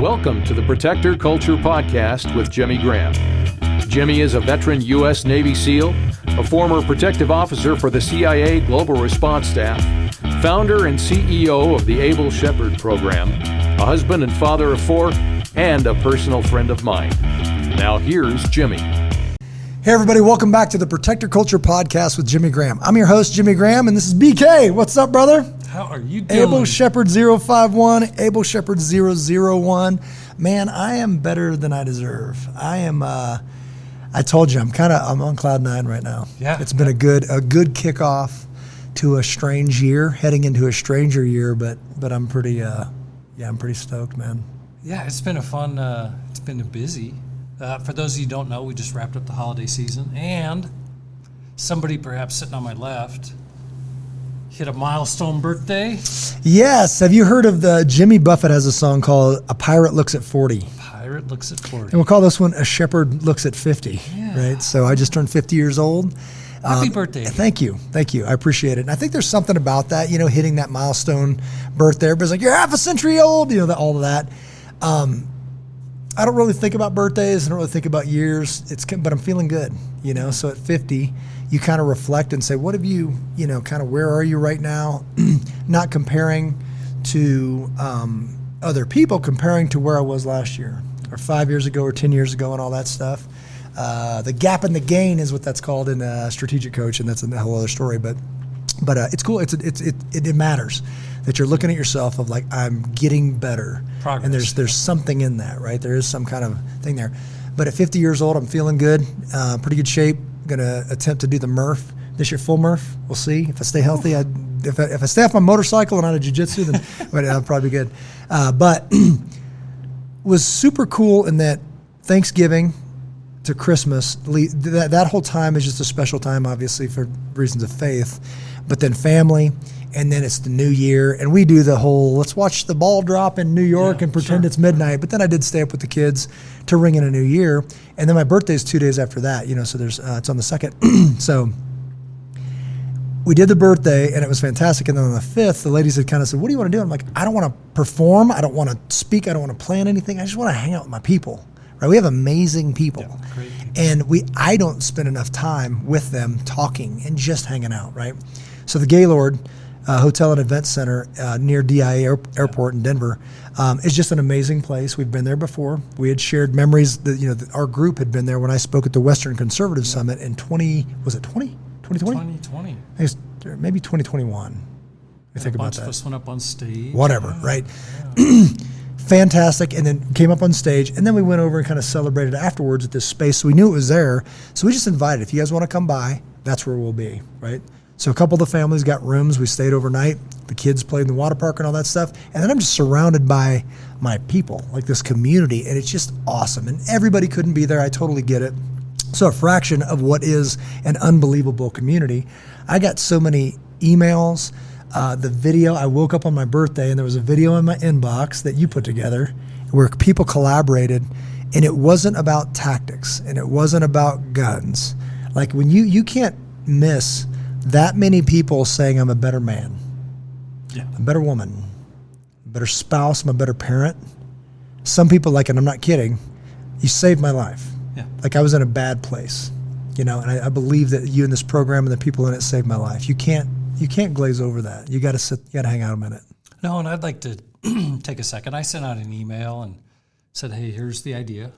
Welcome to the Protector Culture Podcast with Jimmy Graham. Jimmy is a veteran U.S. Navy SEAL, a former protective officer for the CIA Global Response Staff, founder and CEO of the Able Shepherd Program, a husband and father of 4, and a personal friend of mine. Now here's Jimmy. Hey everybody, welcome back to the Protector Culture Podcast with Jimmy Graham. I'm your host, Jimmy Graham, and this is BK. What's up, brother? How are you doing? Able Shepherd 051, Able Shepherd 001. Man, I am better than I deserve. I told you, I'm on cloud 9 right now. Yeah. It's been a good kickoff to a strange year, heading into a stranger year, but I'm pretty stoked, man. Yeah, it's been it's been busy. For those of you who don't know, we just wrapped up the holiday season, and somebody perhaps sitting on my left hit a milestone birthday. Yes. Have you heard of Jimmy Buffett has a song called A Pirate Looks at 40? Pirate looks at 40. And we'll call this one A Shepherd Looks at 50, Yeah. right? So I just turned 50 years old. Happy birthday. Thank you. I appreciate it. And I think there's something about that, hitting that milestone birthday. Everybody's like, you're half a century old, all of that. I don't really think about birthdays. I don't really think about years. But I'm feeling good, So at 50, you kind of reflect and say, what have you, kind of where are you right now? Not comparing to other people, comparing to where I was last year or 5 years ago or 10 years ago and all that stuff. The gap and the gain is what that's called in strategic coach, and that's a whole other story. But it's cool. It matters that you're looking at yourself of like, I'm getting better. Progress. And there's something in that, right? There is some kind of thing there. But at 50 years old, I'm feeling good, pretty good shape. Going to attempt to do the Murph this year, full Murph. We'll see if I stay healthy. If I stay off my motorcycle and out of jiu-jitsu, then I'll probably be good. But was super cool in that Thanksgiving to Christmas, that whole time is just a special time, obviously, for reasons of faith. But then family, and then it's the new year, and we do the whole, let's watch the ball drop in New York and pretend it's midnight. But then I did stay up with the kids to ring in a new year. And then my birthday's 2 days after that, so there's it's on the 2nd. So we did the birthday, and it was fantastic. And then on the 5th, the ladies had kind of said, what do you want to do? I'm like, I don't want to perform. I don't want to speak. I don't want to plan anything. I just want to hang out with my people. Right? We have amazing people. Yeah, great people. And I don't spend enough time with them talking and just hanging out, right? So the Gaylord Hotel and Event Center near DIA Airport in Denver is just an amazing place. We've been there before. We had shared memories that, our group had been there when I spoke at the Western Conservative Summit in 2020? 2020. I guess, maybe 2021. I think about that. A bunch of us went up on stage. Whatever, right? Yeah. Fantastic, and then came up on stage, and then we went over and kind of celebrated afterwards at this space, so we knew it was there. So we just invited, if you guys want to come by, that's where we'll be, right? So a couple of the families got rooms. We stayed overnight. The kids played in the water park and all that stuff. And then I'm just surrounded by my people, like this community, and it's just awesome. And everybody couldn't be there. I totally get it. So a fraction of what is an unbelievable community. I got so many emails. The video, I woke up on my birthday, and there was a video in my inbox that you put together where people collaborated, and it wasn't about tactics, and it wasn't about guns. Like when you can't miss that many people saying I'm a better man, a better woman, a better spouse, I'm a better parent. Some people and I'm not kidding, you saved my life. Yeah. Like I was in a bad place, and I believe that you and this program and the people in it saved my life. You can't glaze over that. You got to hang out a minute. No, and I'd like to take a second. I sent out an email and said, hey, here's the idea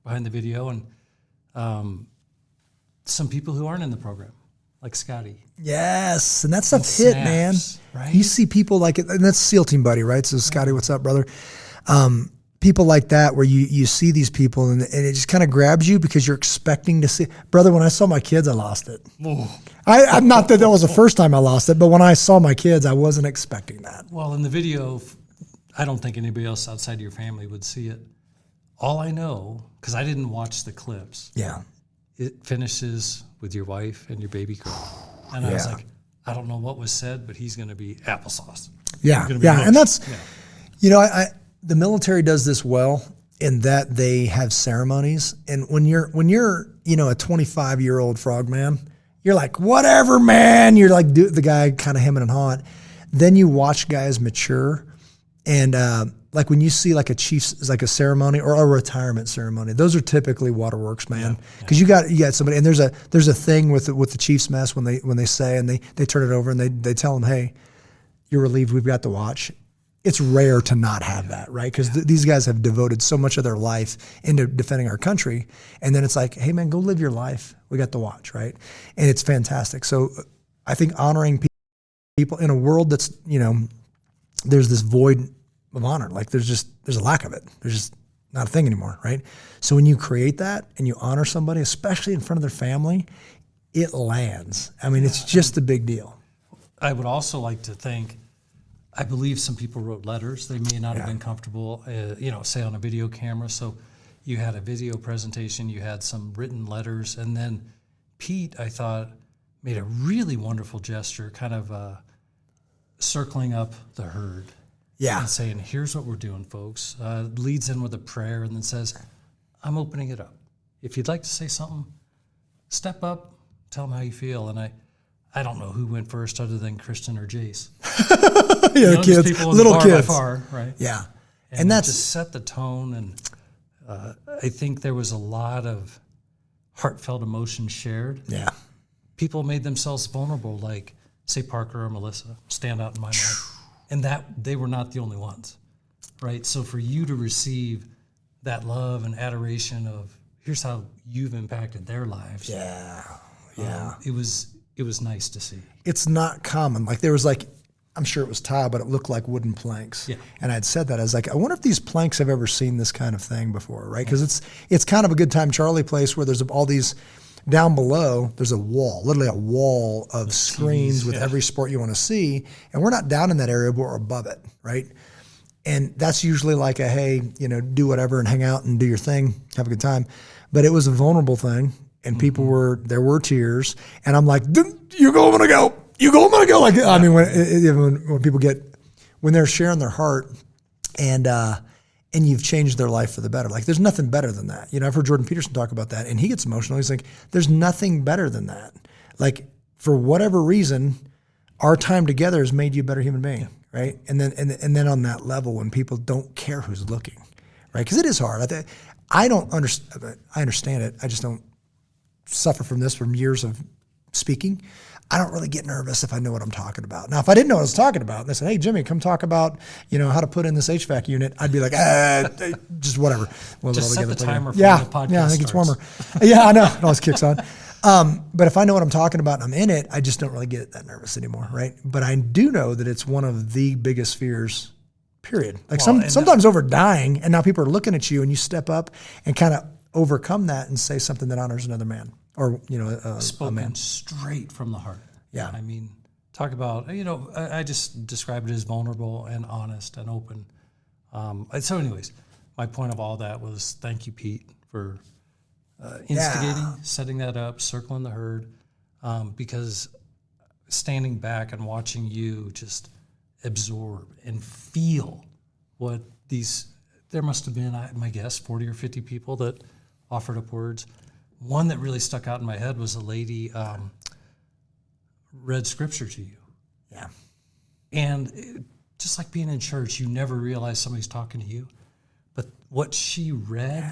behind the video, and some people who aren't in the program, like Scotty. Yes, and that stuff hit, man. Right? You see people like it, and that's SEAL Team Buddy, right? So Scotty, what's up, brother? People like that where you see these people and it just kind of grabs you because you're expecting to see. Brother, when I saw my kids, I lost it. I'm not that was the first time I lost it, but when I saw my kids, I wasn't expecting that. Well, in the video, I don't think anybody else outside of your family would see it. All I know, because I didn't watch the clips, it finishes with your wife and your baby girl. And I was like, I don't know what was said, but he's going to be applesauce. And that's, the military does this well in that they have ceremonies. And when you're a 25-year-old frogman, you're like, whatever, man. You're like the guy kind of hemming and hawing. Then you watch guys mature. And like when you see like a chief's, like a ceremony or a retirement ceremony, those are typically waterworks, man. Because you got somebody, and there's a thing with the chief's mess when they say, and they turn it over and they tell them, hey, you're relieved, we've got the watch. It's rare to not have that, right? Because these guys have devoted so much of their life into defending our country. And then it's like, hey, man, go live your life. We got the watch, right? And it's fantastic. So I think honoring people in a world that's, there's this void of honor. Like there's a lack of it. There's just not a thing anymore, right? So when you create that and you honor somebody, especially in front of their family, it lands. I mean, it's just a big deal. I would also like to think, I believe some people wrote letters. They may not have been comfortable, say on a video camera. So you had a video presentation, you had some written letters, and then Pete, I thought, made a really wonderful gesture, kind of circling up the herd. Yeah. And saying, here's what we're doing, folks. Leads in with a prayer and then says, I'm opening it up. If you'd like to say something, step up, tell them how you feel. And I don't know who went first other than Kristen or Jace. The kids, little kids. By far, right? Yeah. And that's just set the tone. And I think there was a lot of heartfelt emotion shared. Yeah. People made themselves vulnerable, like, say, Parker or Melissa, stand out in my mind. And that they were not the only ones, right? So for you to receive that love and adoration of, here's how you've impacted their lives. Yeah. It was nice to see. It's not common. Like there was I'm sure it was tile, but it looked like wooden planks. Yeah. And I'd said that. I was like, I wonder if these planks have ever seen this kind of thing before, right? Because it's kind of a Good Time Charlie place where there's all these, down below, there's a wall, literally a wall of screens with every sport you want to see. And we're not down in that area, but we're above it, right? And that's usually like a, hey, do whatever and hang out and do your thing, have a good time. But it was a vulnerable thing. And there were tears. And I'm like, you go, I'm going to go. You go, I'm going to go. Like, I mean, when people when they're sharing their heart and you've changed their life for the better. Like there's nothing better than that. I've heard Jordan Peterson talk about that and he gets emotional. He's like, there's nothing better than that. Like for whatever reason, our time together has made you a better human being. Right. And then on that level, when people don't care who's looking, right. Cause it is hard. I don't understand. I understand it. I just don't suffer from years of speaking. I don't really get nervous if I know what I'm talking about. Now, if I didn't know what I was talking about, and they said, hey, Jimmy, come talk about, how to put in this HVAC unit, I'd be like, just whatever. Just set the timer for the podcast. Yeah, I think it's warmer. Yeah, I know. It always kicks on. But if I know what I'm talking about and I'm in it, I just don't really get that nervous anymore, right? But I do know that it's one of the biggest fears, period. Like sometimes over dying, and now people are looking at you and you step up and kind of overcome that and say something that honors another man. Or, spoken a man. Straight from the heart. Yeah. I mean, talk about, I just described it as vulnerable and honest and open. So anyways, my point of all that was thank you, Pete, for instigating, setting that up, circling the herd, because standing back and watching you just absorb and feel what there must have been, my guess, 40 or 50 people that offered up words. One that really stuck out in my head was a lady read scripture to you. Yeah. And just like being in church, you never realize somebody's talking to you. But what she read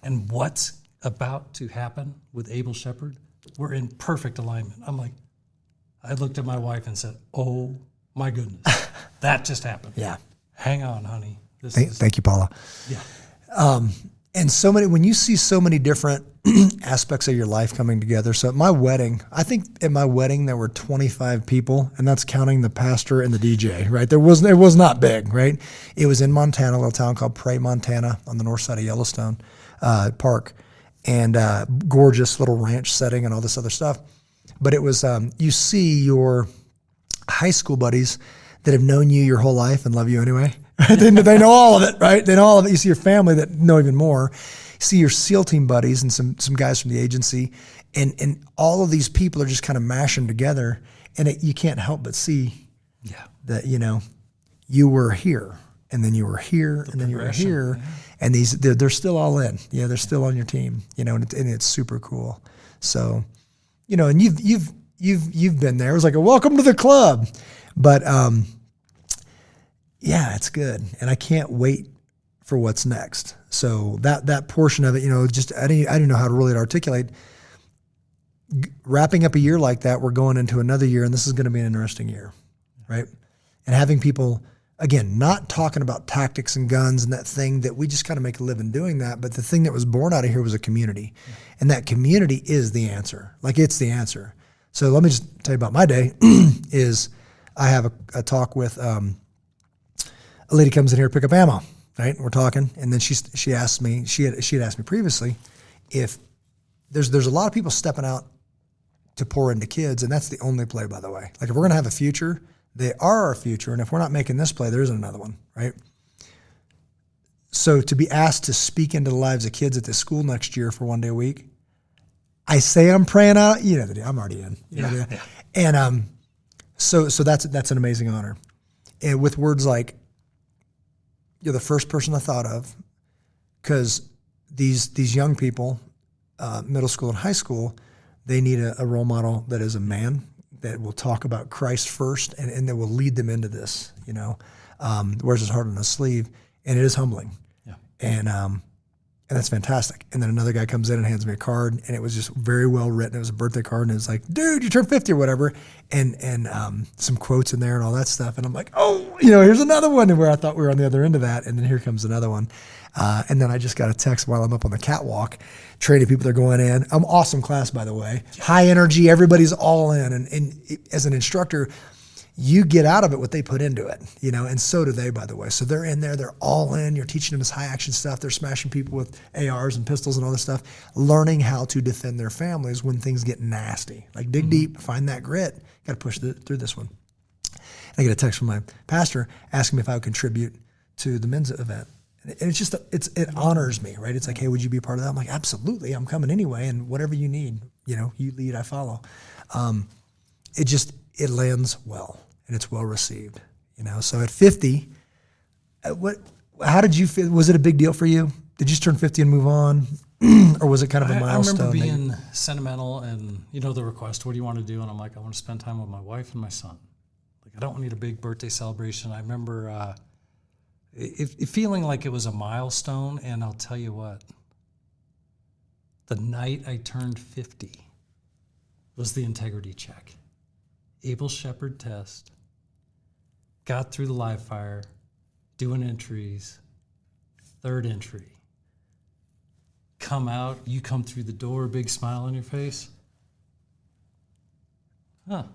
and what's about to happen with Abel Shepherd were in perfect alignment. I looked at my wife and said, oh my goodness, that just happened. Yeah. Hang on, honey. Thank you, Paula. Yeah. And when you see so many different aspects of your life coming together. So at my wedding, I think at my wedding there were 25 people, and that's counting the pastor and the DJ, right? It was not big, right? It was in Montana, a little town called Prairie, Montana, on the north side of Yellowstone Park, and gorgeous little ranch setting and all this other stuff. But it was, you see your high school buddies that have known you your whole life and love you anyway. They know all of it, right? They know all of it. You see your family that know even more. You see your SEAL team buddies and some guys from the agency, and all of these people are just kind of mashing together, and you can't help but see that you were here, and then you were here, and then you were here, and they're still all in. Yeah, they're still on your team, and it's super cool. So, and you've been there. It was like a welcome to the club, but Yeah, it's good. And I can't wait for what's next. So that portion of it, just I didn't know how to really articulate. Wrapping up a year like that, we're going into another year, and this is going to be an interesting year, right? And having people, again, not talking about tactics and guns and that thing that we just kind of make a living doing that, but the thing that was born out of here was a community. Yeah. And that community is the answer. Like, it's the answer. So let me just tell you about my day is I have a talk with a lady comes in here to pick up ammo, right? And we're talking, and then she asked me, she had asked me previously if there's a lot of people stepping out to pour into kids, and that's the only play, by the way. Like, if we're going to have a future, they are our future, and if we're not making this play, there isn't another one, right? So to be asked to speak into the lives of kids at this school next year for 1 day a week, I say I'm praying out. I'm already in. Yeah. And so that's an amazing honor. And with words like, you're the first person I thought of, because these young people, middle school and high school, they need a role model that is a man that will talk about Christ first and that will lead them into this, wears his heart on his sleeve, and it is humbling. Yeah. And that's fantastic. And then another guy comes in and hands me a card, and it was just very well written. It was a birthday card, and it was like, dude, you turned 50 or whatever, and some quotes in there and all that stuff. And I'm like, oh, here's another one where I thought we were on the other end of that, and then here comes another one. And then I just got a text while I'm up on the catwalk, training people that are going in. Awesome class, by the way. High energy, everybody's all in. And as an instructor, you get out of it what they put into it, and so do they, by the way. So they're in there, they're all in. You're teaching them this high action stuff. They're smashing people with ARs and pistols and all this stuff, learning how to defend their families when things get nasty. Like, dig deep, find that grit. Got to push through this one. And I get a text from my pastor asking me if I would contribute to the men's event. And it's just, it honors me, right? It's like, hey, would you be a part of that? I'm like, absolutely. I'm coming anyway. And whatever you need, you lead, I follow. It lands well. And it's well received, So at 50, how did you feel? Was it a big deal for you? Did you just turn 50 and move on, or was it kind of a milestone? I remember being sentimental, and the request, "What do you want to do?" And I'm like, "I want to spend time with my wife and my son. Like, I don't need a big birthday celebration." I remember it feeling like it was a milestone, and I'll tell you what. The night I turned 50 was the integrity check. Able Shepherd test. Got through the live fire, doing entries, third entry. Come out, you come through the door, big smile on your face. That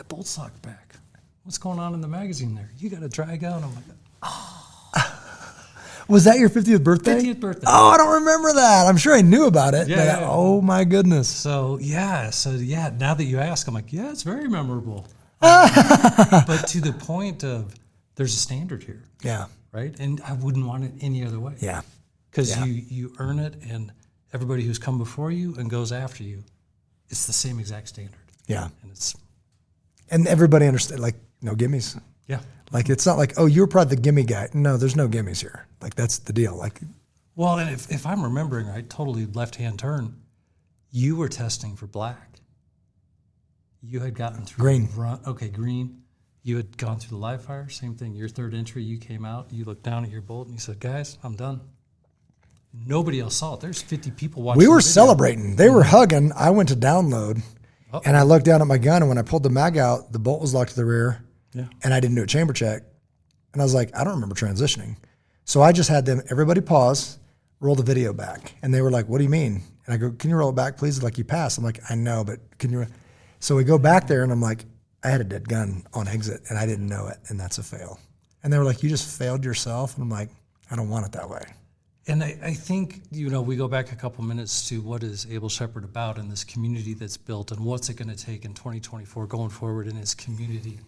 bolt sock back. What's going on in the magazine there? You got to drag out. I'm like, Was that your 50th birthday? 50th birthday. Oh, I don't remember that. I'm sure I knew about it. Yeah. Oh, my goodness. So, now that you ask, I'm like, yeah, it's very memorable. But to the point of, there's a standard here. Yeah. Right? And I wouldn't want it any other way. Yeah. Because you earn it, and everybody who's come before you and goes after you, it's the same exact standard. Yeah. And everybody understands, like, no gimmies. Yeah. Like, it's not like, oh, you're probably the gimme guy. No, there's no gimmies here. Like, that's the deal. Like, well, and if I'm remembering right, totally left-hand turn, you were testing for black. You had gotten through green. Green. You had gone through the live fire, same thing. Your third entry, you came out, you looked down at your bolt, and you said, guys, I'm done. Nobody else saw it. There's 50 people watching. We were celebrating. They were hugging. I went to download, and I looked down at my gun, and when I pulled the mag out, the bolt was locked to the rear, and I didn't do a chamber check. And I was like, I don't remember transitioning. So I just had everybody pause, roll the video back. And they were like, what do you mean? And I go, can you roll it back, please? Like, you passed. I'm like, I know, but can you? So we go back there, and I'm like, I had a dead gun on exit, and I didn't know it, and that's a fail. And they were like, you just failed yourself? And I'm like, I don't want it that way. And I think, we go back a couple minutes to what is Able Shepherd about and this community that's built, and what's it going to take in 2024 going forward in its community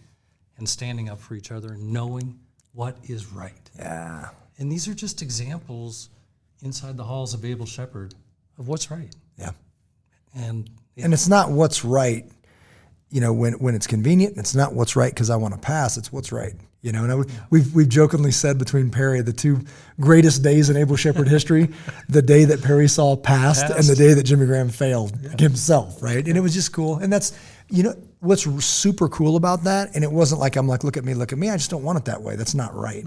and standing up for each other and knowing what is right. Yeah. And these are just examples inside the halls of Able Shepherd of what's right. Yeah. And it's not what's right, when it's convenient. It's not what's right because I want to pass. It's what's right. And we've jokingly said between Perry, the two greatest days in Able Shepherd history, the day that Perry saw passed and the day that Jimmy Graham failed himself, right? And it was just cool. And that's, what's super cool about that, and it wasn't like I'm like, look at me. I just don't want it that way. That's not right.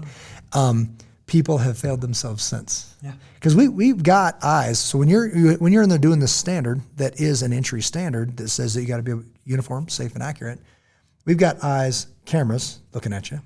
People have failed themselves since. Yeah. Because we've got eyes. So when you're in there doing this standard that is an entry standard that says that you got to be uniform, safe, and accurate, we've got eyes, cameras looking at you.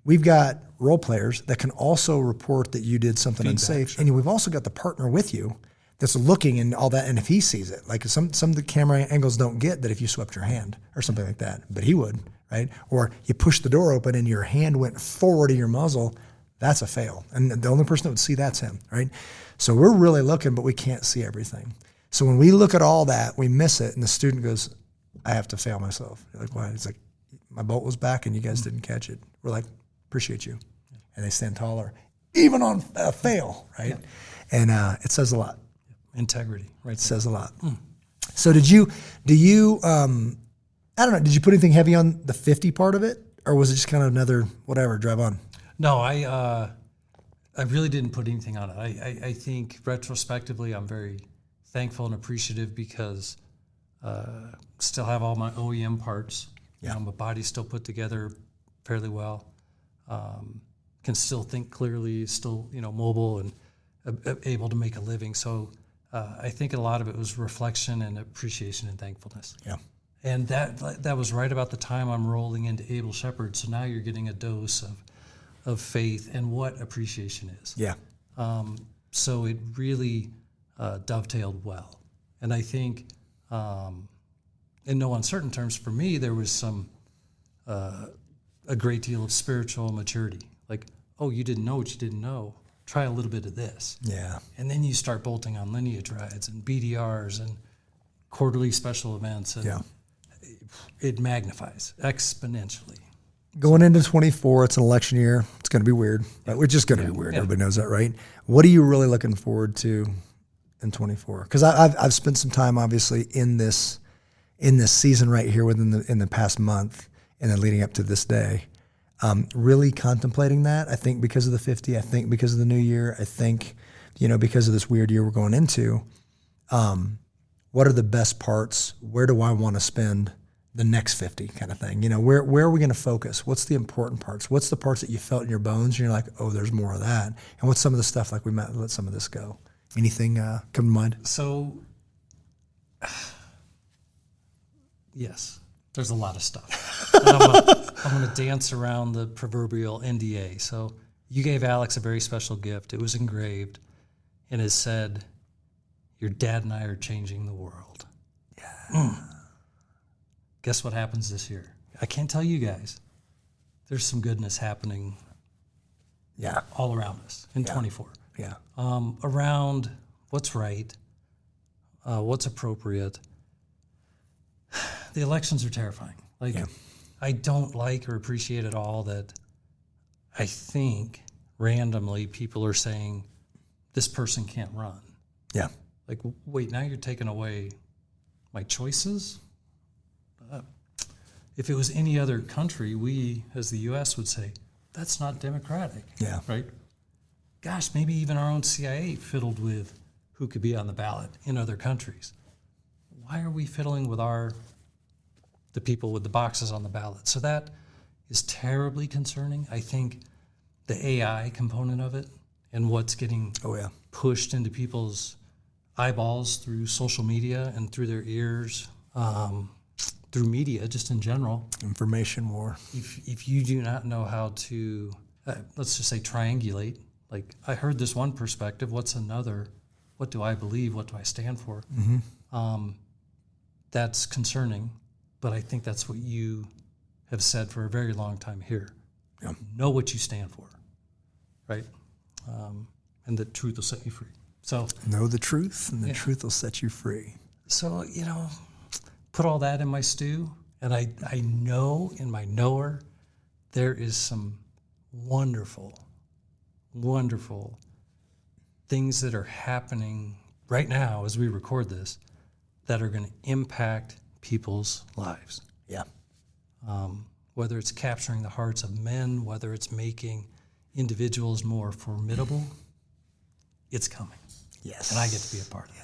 We've got role players that can also report that you did something unsafe. Sure. And we've also got the partner with you that's looking and all that. And if he sees it, like some of the camera angles don't get that if you swept your hand or something like that, but he would, right? Or you push the door open and your hand went forward to your muzzle, that's a fail. And the only person that would see that's him, right? So we're really looking, but we can't see everything. So when we look at all that, we miss it. And the student goes, I have to fail myself. You're like, why? It's like, my bolt was back and you guys didn't catch it. We're like, appreciate you. And they stand taller, even on a fail, right? Yeah. And it says a lot. Integrity, right? It says a lot. So do you, I don't know, did you put anything heavy on the 50 part of it? Or was it just kind of another, whatever, drive on? No, I really didn't put anything on it. I think retrospectively, I'm very thankful and appreciative because still have all my OEM parts. Yeah. My body's still put together fairly well. Can still think clearly, still mobile and able to make a living. So I think a lot of it was reflection and appreciation and thankfulness. Yeah. And that was right about the time I'm rolling into Able Shepherd. So now you're getting a dose of faith and what appreciation is. Yeah. So it really dovetailed well. And I think, in no uncertain terms for me, there was a great deal of spiritual maturity. Like, oh, you didn't know what you didn't know. Try a little bit of this. Yeah. And then you start bolting on lineage rides and BDRs and quarterly special events. And it magnifies exponentially. Going into 24, it's an election year. It's going to be weird. Right? It's just going to be weird. Everybody knows that, right? What are you really looking forward to in 24? Because I've spent some time, obviously, in this season right here in the past month and then leading up to this day, really contemplating that. I think because of the 50, I think because of the new year, I think, because of this weird year we're going into, what are the best parts? Where do I want to spend the next 50 kind of thing? Where are we going to focus? What's the important parts? What's the parts that you felt in your bones and you're like, oh, there's more of that? And what's some of the stuff like we might let some of this go? Anything come to mind? So, yes, there's a lot of stuff. And I'm going to dance around the proverbial NDA. So you gave Alex a very special gift. It was engraved and it said, your dad and I are changing the world. Yeah. Guess what happens this year? I can't tell you guys. There's some goodness happening all around us in 24. Yeah. Around what's right, what's appropriate. The elections are terrifying. I don't like or appreciate at all that I think randomly people are saying this person can't run. Yeah. Like, wait, now you're taking away my choices? If it was any other country, we, as the U.S., would say, that's not democratic. Yeah. Right? Gosh, maybe even our own CIA fiddled with who could be on the ballot in other countries. Why are we fiddling with the people with the boxes on the ballot? So that is terribly concerning. I think the AI component of it and what's getting pushed into people's eyeballs through social media and through their ears, through media, just in general. Information war. If you do not know how to, let's just say triangulate, like I heard this one perspective, what's another? What do I believe? What do I stand for? Mm-hmm. That's concerning, but I think that's what you have said for a very long time here. Yeah. Know what you stand for, right? And the truth will set you free. So know the truth, and the truth will set you free. So, put all that in my stew, and I know in my knower there is some wonderful, wonderful things that are happening right now as we record this that are going to impact people's lives. Yeah. Whether it's capturing the hearts of men, whether it's making individuals more formidable, it's coming. Yes. And I get to be a part of it.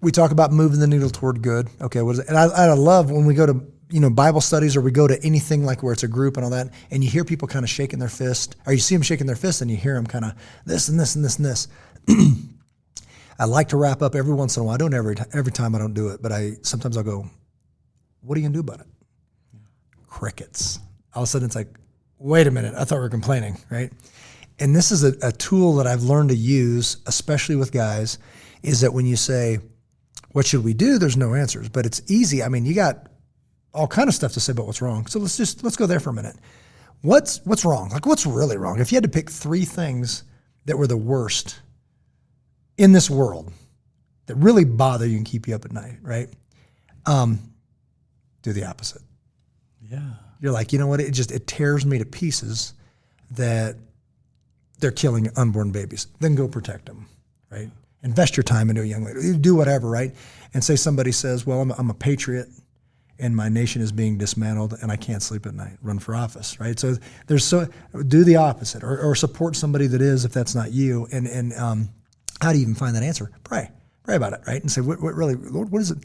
we talk about moving the needle toward good. Okay, what is it? And I love when we go to Bible studies or we go to anything like where it's a group and all that, and you hear people kind of shaking their fist, or you see them shaking their fist, and you hear them kind of this and this and this and this. I like to wrap up every once in a while. I don't every time I don't do it, but sometimes I'll go, what are you gonna do about it? Crickets. All of a sudden it's like, wait a minute, I thought we were complaining, right? And this is a tool that I've learned to use, especially with guys, is that when you say, what should we do? There's no answers, but it's easy. I mean, you got all kind of stuff to say about what's wrong. So let's go there for a minute. What's wrong? Like, what's really wrong? If you had to pick 3 things that were the worst in this world that really bother you and keep you up at night, right? Do the opposite. Yeah. You're like, you know what? It tears me to pieces that they're killing unborn babies. Then go protect them, right? Invest your time into a young lady. Do whatever, right? And say somebody says, well, I'm a patriot and my nation is being dismantled and I can't sleep at night. Run for office, right? So do the opposite or support somebody that is, if that's not you. And how do you even find that answer? Pray about it, right? And say, what really, Lord, what is it?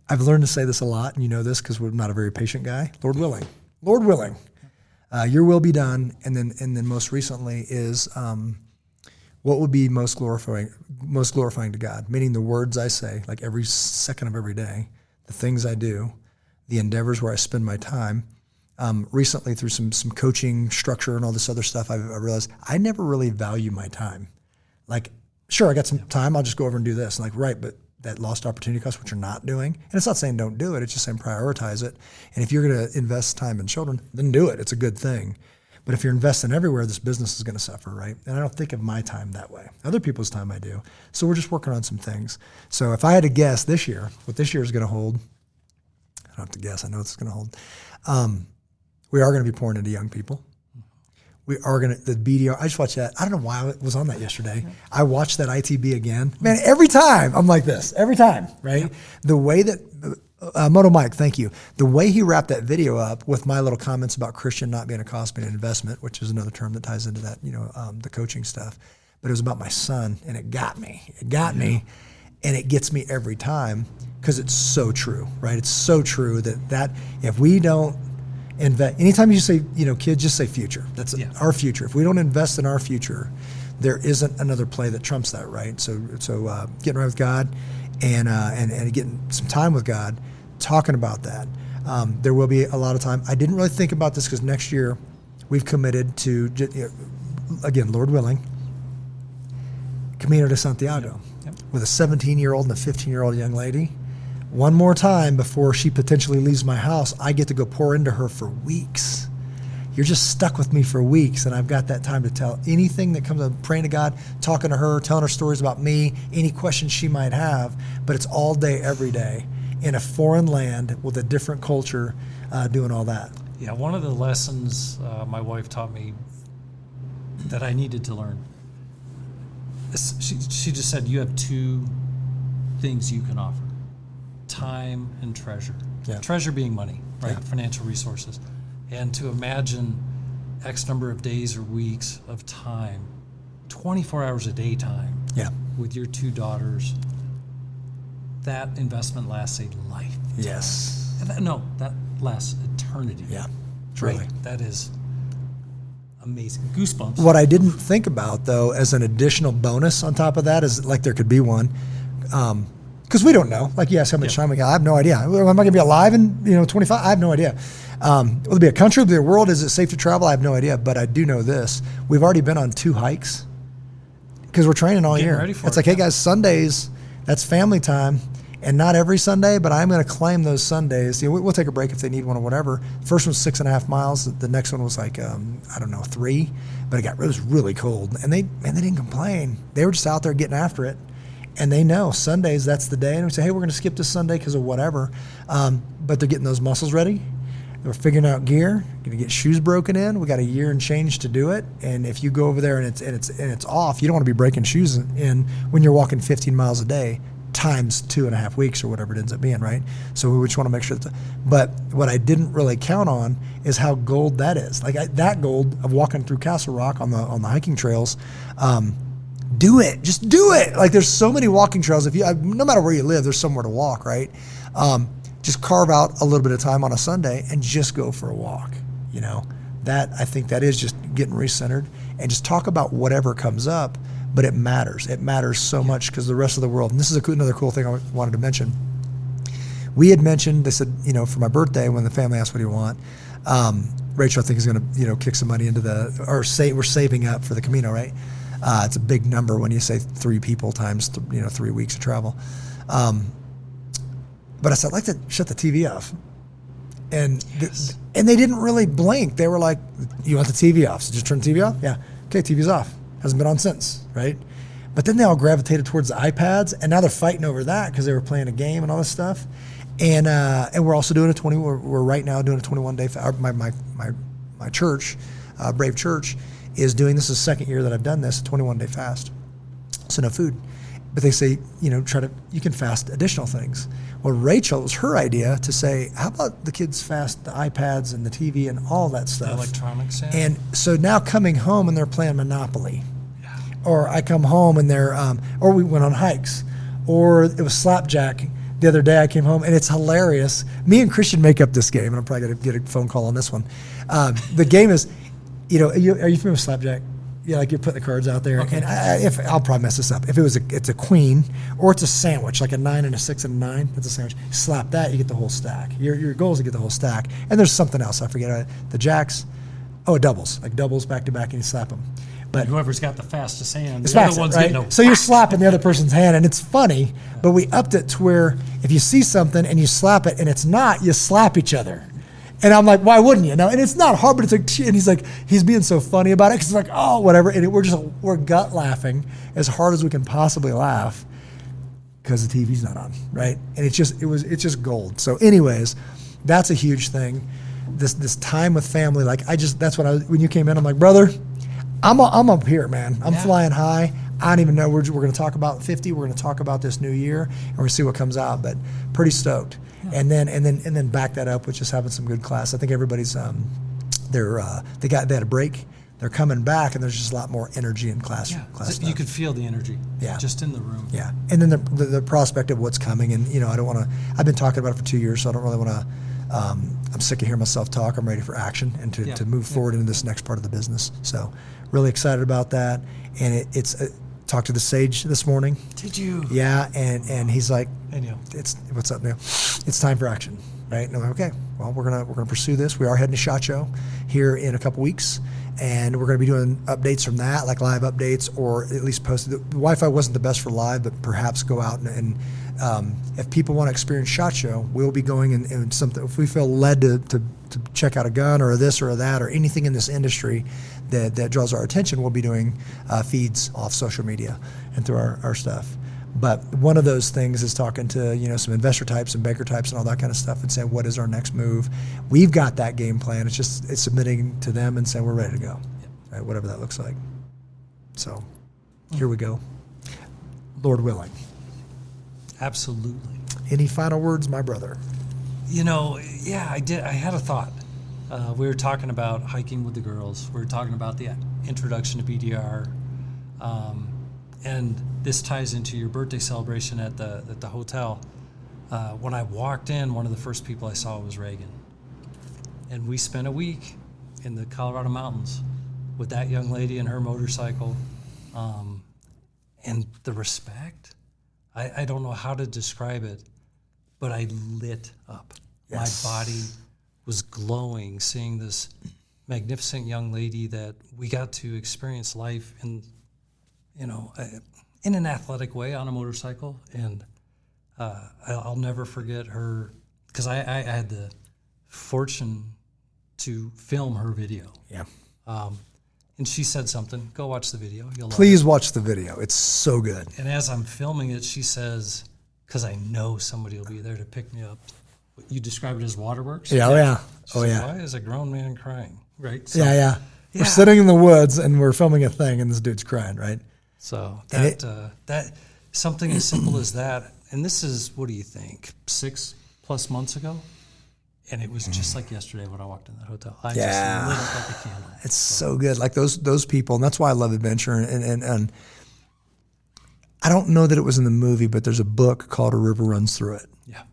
I've learned to say this a lot, and you know this because we're not a very patient guy. Lord willing, your will be done. And then most recently is what would be most glorifying to God, meaning the words I say, like every second of every day, the things I do, the endeavors where I spend my time. Recently, through some coaching structure and all this other stuff, I realized I never really value my time. Like, sure, I got some time, I'll just go over and do this. Like, right, but that lost opportunity cost, what you're not doing. And it's not saying don't do it, it's just saying prioritize it. And if you're going to invest time in children, then do it. It's a good thing. But if you're investing everywhere, this business is going to suffer, right? And I don't think of my time that way. Other people's time I do. So we're just working on some things. So if I had to guess this year, what this year is going to hold, I don't have to guess, I know what it's going to hold. We are going to be pouring into young people. We are going to, the BDR, I just watched that. I don't know why I was on that yesterday. I watched that ITB again. Man, every time I'm like this, every time, right? Yeah. The way that, Moto Mike, thank you. The way he wrapped that video up with my little comments about Christian not being a cost but an investment, which is another term that ties into that, the coaching stuff. But it was about my son, and it got me. And it gets me every time because it's so true, right? It's so true that if we don't invest, anytime you say, kids, just say future. That's our future. If we don't invest in our future, there isn't another play that trumps that, right? So getting right with God and getting some time with God, talking about that. There will be a lot of time. I didn't really think about this because next year we've committed to, again, Lord willing, Camino de Santiago with a 17-year-old and a 15-year-old young lady. One more time before she potentially leaves my house, I get to go pour into her for weeks. You're just stuck with me for weeks, and I've got that time to tell anything that comes up, praying to God, talking to her, telling her stories about me, any questions she might have, but it's all day, every day, in a foreign land with a different culture, doing all that. Yeah, one of the lessons my wife taught me that I needed to learn, she just said, you have 2 things you can offer. Time and treasure. Yeah. Treasure being money, right? Yeah. Financial resources. And to imagine X number of days or weeks of time, 24 hours a day time with your 2 daughters, that investment lasts a life. Yes. That lasts eternity. Yeah, truly. Right? That is amazing. Goosebumps. What I didn't think about, though, as an additional bonus on top of that is, like, there could be one, because we don't know. Like, you ask how much time we got. I have no idea. Am I going to be alive in 25? I have no idea. Will it be a country? Will it be a world? Is it safe to travel? I have no idea. But I do know this. We've already been on 2 hikes because we're training all year. It's like, hey, guys, Sundays, that's family time. And not every Sunday, but I'm going to claim those Sundays. We'll take a break if they need one or whatever. First one was 6.5 miles. The next one was like, 3. But it was really cold. And they didn't complain. They were just out there getting after it. And they know Sundays, that's the day. And we say, hey, we're going to skip this Sunday because of whatever. But they're getting those muscles ready. We're figuring out gear, going to get shoes broken in. We got a year and change to do it. And if you go over there and it's off, you don't want to be breaking shoes in when you're walking 15 miles a day times 2.5 weeks or whatever it ends up being, right? So we just want to make sure but what I didn't really count on is how gold that is. Like that gold of walking through Castle Rock on the hiking trails, do it. Just do it. Like there's so many walking trails. No matter where you live, there's somewhere to walk, right? Just carve out a little bit of time on a Sunday and just go for a walk. That I think that is just getting recentered, and just talk about whatever comes up. But it matters. It matters so much because the rest of the world. And this is another cool thing I wanted to mention. We had mentioned, they said, for my birthday, when the family asked, what do you want? Rachel, I think, is going to, kick some money into we're saving up for the Camino, right? It's a big number when you say 3 people times, 3 weeks of travel. But I said, I'd like to shut the TV off. And and they didn't really blink. They were like, you want the TV off? So just turn the TV off? Yeah. Okay, TV's off. Hasn't been on since, right? But then they all gravitated towards the iPads, and now they're fighting over that because they were playing a game and all this stuff. And we're also doing we're right now doing a 21-day fast. My church, Brave Church, is doing this. Is the second year that I've done this, a 21-day fast. So no food. But they say, you can fast additional things. Well, Rachel, it was her idea to say, how about the kids fast the iPads and the TV and all that stuff? The electronics. Yeah. And so now coming home and they're playing Monopoly. Yeah. Or I come home and they're, or we went on hikes. Or it was Slapjack. The other day I came home and it's hilarious. Me and Christian make up this game, and I'm probably going to get a phone call on this one. The game is, are you familiar with Slapjack? Yeah, like you're putting the cards out there, okay. And I'll probably mess this up. If it's a queen or it's a sandwich, like a 9 and a 6 and a 9, that's a sandwich. Slap that, you get the whole stack. Your goal is to get the whole stack. And there's something else, I forget. The jacks, doubles, like doubles back to back, and you slap them. But whoever's got the fastest hand, the other one's right? So you're slapping the other person's hand, and it's funny. But we upped it to where if you see something and you slap it and it's not, you slap each other. And I'm like, why wouldn't you? And it's not hard, but it's like, and he's like, he's being so funny about it because it's like, oh, whatever. And we're gut laughing as hard as we can possibly laugh because the TV's not on, right? And it's just gold. So, anyways, that's a huge thing. This time with family, that's what when you came in, I'm like, brother, I'm up here, man. I'm flying high. I don't even know. We're going to talk about 50. We're going to talk about this new year, and we're going to see what comes out. But pretty stoked. Yeah. And then back that up with just having some good class. I think everybody's they had a break. They're coming back, and there's just a lot more energy in class. Yeah. Class you could feel the energy. Yeah. Just in the room. Yeah. And then the prospect of what's coming, and I don't want to. I've been talking about it for 2 years, so I don't really want to. I'm sick of hearing myself talk. I'm ready for action and to move forward into this next part of the business. So really excited about that. And it's talked to the Sage this morning. Did you? Yeah, and he's like, hey, Neil. What's up, Neil? It's time for action, right? And I'm like, okay, well, we're gonna pursue this. We are heading to SHOT Show here in a couple weeks, and we're gonna be doing updates from that, like live updates, or at least posted. The Wi-Fi wasn't the best for live, but perhaps go out and if people want to experience SHOT Show, we'll be going and something. If we feel led to check out a gun or this or that or anything in this industry that draws our attention, we'll be doing feeds off social media and through our stuff. But one of those things is talking to some investor types and banker types and all that kind of stuff and saying, what is our next move? We've got that game plan. It's submitting to them and saying we're ready to go, right? Whatever that looks like. So here we go, Lord willing. Absolutely. Any final words, my brother? I did. I had a thought. We were talking about hiking with the girls. We were talking about the introduction to BDR. And this ties into your birthday celebration at the hotel. When I walked in, one of the first people I saw was Reagan. And we spent a week in the Colorado mountains with that young lady and her motorcycle. And the respect, I don't know how to describe it, but I lit up. Yes. My body was glowing seeing this magnificent young lady that we got to experience life in an athletic way on a motorcycle. And I'll never forget her, because I had the fortune to film her video. Yeah. And she said something. Go watch the video. You'll Please watch the video. It's so good. And as I'm filming it, she says, because I know somebody will be there to pick me up. You described it as waterworks? Yeah, yeah. She said, why is a grown man crying? Right? So, yeah. We're sitting in the woods and we're filming a thing and this dude's crying, right? So that something as simple as that, and this is, what do you think, 6+ months ago? And it was just like yesterday when I walked in that hotel. I just lit up like a candle. It's so good. Like those people, and that's why I love adventure. And I don't know that it was in the movie, but there's a book called A River Runs Through It. Yeah.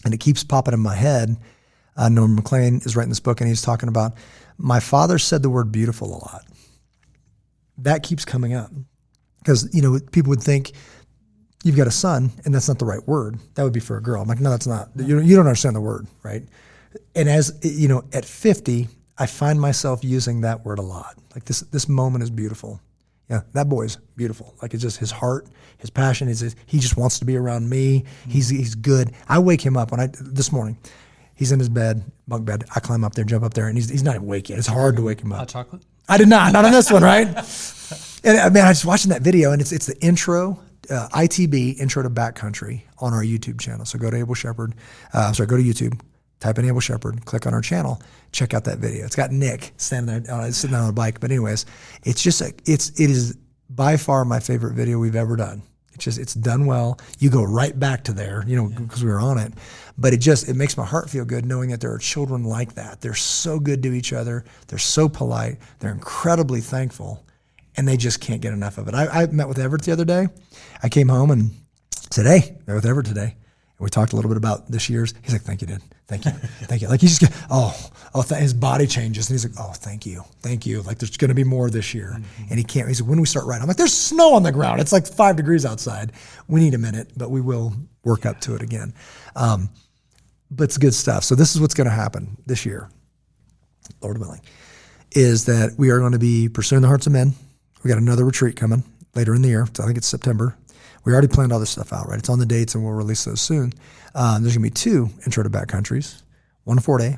And it keeps popping in my head. Norman McLean is writing this book, and he's talking about, my father said the word beautiful a lot. That keeps coming up. Because, people would think, you've got a son, and that's not the right word. That would be for a girl. I'm like, no, that's not. You don't understand the word, right? And as, at 50, I find myself using that word a lot. Like, this moment is beautiful. Yeah, that boy's beautiful. Like, it's just his heart, his passion. He just wants to be around me. He's good. I wake him up this morning. He's in his bed, bunk bed. I climb up there, jump up there, and he's not even awake yet. It's hard to wake him up. Hot chocolate? I did not on this one, right? And I was watching that video, and it's the intro, ITB, Intro to Backcountry, on our YouTube channel. So go to Abel Shepherd. Go to YouTube, type in Abel Shepherd, click on our channel, check out that video. It's got Nick standing there, sitting on a bike. But anyways, it is by far my favorite video we've ever done. It's done well. You go right back to there, because we were on it. But it makes my heart feel good knowing that there are children like that. They're so good to each other. They're so polite. They're incredibly thankful, and they just can't get enough of it. I met with Everett the other day. I came home and said, hey, I met with Everett today. And we talked a little bit about this year's. He's like, thank you, Dad. Thank you. Thank you. Like, he just, his body changes. And he's like, oh, thank you. Thank you. Like, there's going to be more this year. Mm-hmm. And he said, when do we start riding? I'm like, there's snow on the ground. It's like 5 degrees outside. We need a minute, but we will work up to it again. But it's good stuff. So this is what's going to happen this year, Lord willing, is that we are going to be pursuing the hearts of men. We got another retreat coming later in the year. I think it's September. We already planned all this stuff out, right? It's on the dates, and we'll release those soon. There's going to be 2 intro to backcountries, 1 4-day,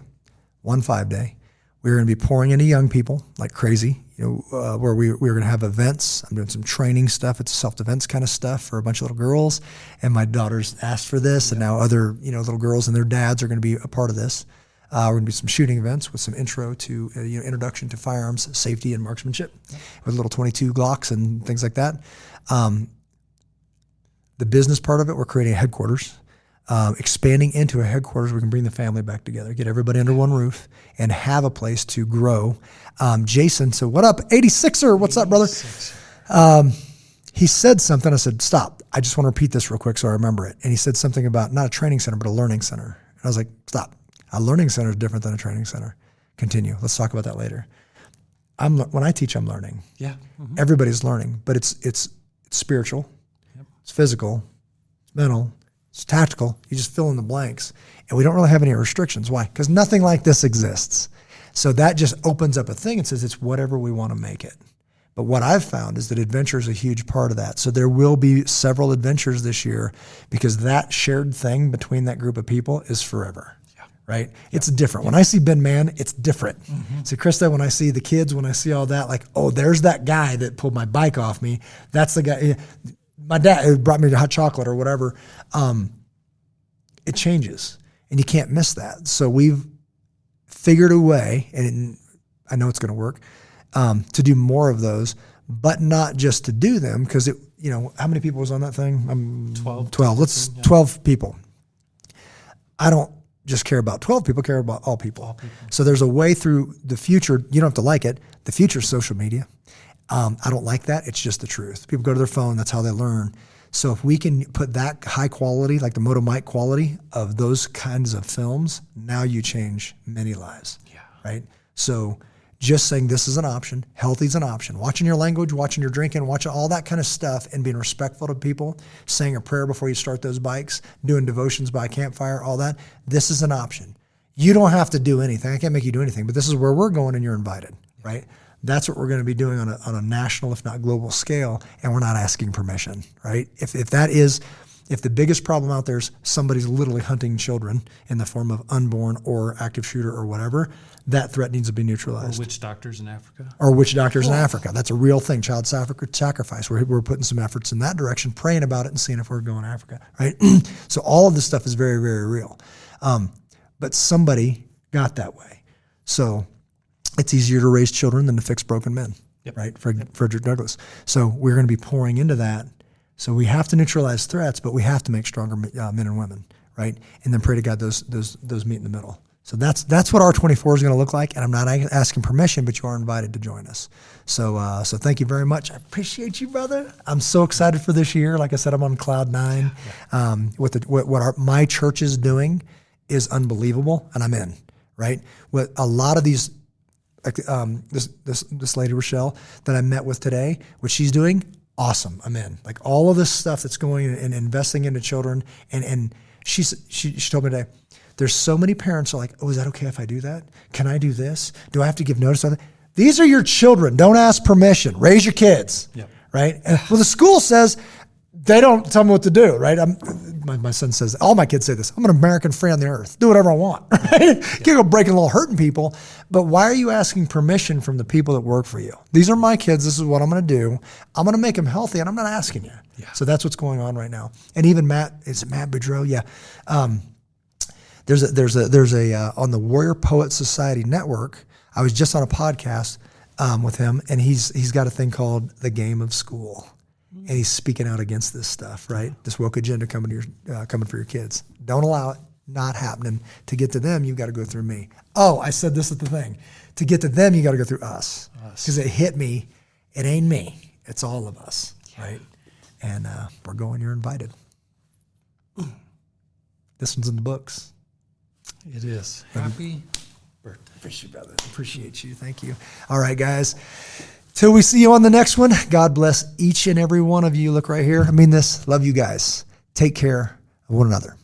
1 5-day. We're going to be pouring into young people like crazy, where we're going to have events. I'm doing some training stuff. It's self-defense kind of stuff for a bunch of little girls. And my daughters asked for this, and now other little girls and their dads are going to be a part of this. We're going to be some shooting events with some intro to, introduction to firearms safety and marksmanship with little 22 Glocks and things like that. The business part of it, we're creating a headquarters, expanding into a headquarters. We can bring the family back together, get everybody under one roof, and have a place to grow. Jason said, what up, 86er? What's up, brother? He said something. I said, stop. I just want to repeat this real quick so I remember it. And he said something about not a training center, but a learning center. And I was like, stop. A learning center is different than a training center. Continue. Let's talk about that later. When I teach, I'm learning. Yeah. Mm-hmm. Everybody's learning, but it's spiritual. It's physical, it's mental, it's tactical. You just fill in the blanks. And we don't really have any restrictions. Why? Because nothing like this exists. So that just opens up a thing and says it's whatever we want to make it. But what I've found is that adventure is a huge part of that. So there will be several adventures this year because that shared thing between that group of people is forever. Right? It's different. When I see Ben Man, it's different. Mm-hmm. So Krista, when I see the kids, when I see all that, like, oh, there's that guy that pulled my bike off me. That's the guy. My dad brought me to hot chocolate or whatever. It changes, and you can't miss that. So we've figured a way, and I know it's going to work, to do more of those, but not just to do them because how many people was on that thing? 12. 12. 12 people. I don't just care about 12 people, care about all people. So there's a way through the future. You don't have to like it. The future is social media. I don't like that. It's just the truth. People go to their phone. That's how they learn. So if we can put that high quality, like the Moto Mike quality of those kinds of films, now you change many lives. Yeah. Right? So just saying this is an option, healthy is an option, watching your language, watching your drinking, watching all that kind of stuff and being respectful to people, saying a prayer before you start those bikes, doing devotions by a campfire, all that, this is an option. You don't have to do anything. I can't make you do anything, but this is where we're going and you're invited, right? That's what we're going to be doing on a national, if not global scale, and we're not asking permission, right? If the biggest problem out there is somebody's literally hunting children in the form of unborn or active shooter or whatever, that threat needs to be neutralized. Or witch doctors in Africa. In Africa. That's a real thing, child sacrifice. We're putting some efforts in that direction, praying about it and seeing if we're going to Africa, right? So all of this stuff is very, very real. But somebody got that way. So it's easier to raise children than to fix broken men, right? Frederick Douglass. So we're going to be pouring into that. So we have to neutralize threats, but we have to make stronger men and women, right? And then pray to God those meet in the middle. So that's what our 24 is going to look like. And I'm not asking permission, but you are invited to join us. So thank you very much. I appreciate you, brother. I'm so excited for this year. Like I said, I'm on cloud 9. What my church is doing is unbelievable, and I'm in, right? What a lot of these, like this lady, Rochelle, that I met with today, what she's doing, awesome, I'm in. Like all of this stuff that's going and investing into children, and she told me today, there's so many parents are like, oh, is that okay if I do that? Can I do this? Do I have to give notice on it? These are your children. Don't ask permission. Raise your kids, right? Well, the school says they don't tell me what to do, right? My son says, all my kids say this, I'm an American free on the earth. Do whatever I want, right? Can't go breaking the law, hurting people. But why are you asking permission from the people that work for you? These are my kids. This is what I'm going to do. I'm going to make them healthy, and I'm not asking you. Yeah. So that's what's going on right now. And even Matt, is it Matt Boudreau? Yeah. There's a on the Warrior Poet Society Network. I was just on a podcast with him, and he's got a thing called The Game of School, and he's speaking out against this stuff, right? This woke agenda coming for your kids. Don't allow it. Not happening. To get to them, you've got to go through me. Oh, I said this at the thing. To get to them, you got to go through us, because it hit me. It ain't me. It's all of us, right? And we're going. You're invited. This one's in the books. It is. Happy birthday. Appreciate you, brother. Appreciate you. Thank you. All right, guys. Till we see you on the next one, God bless each and every one of you. Look right here. I mean this. Love you guys. Take care of one another.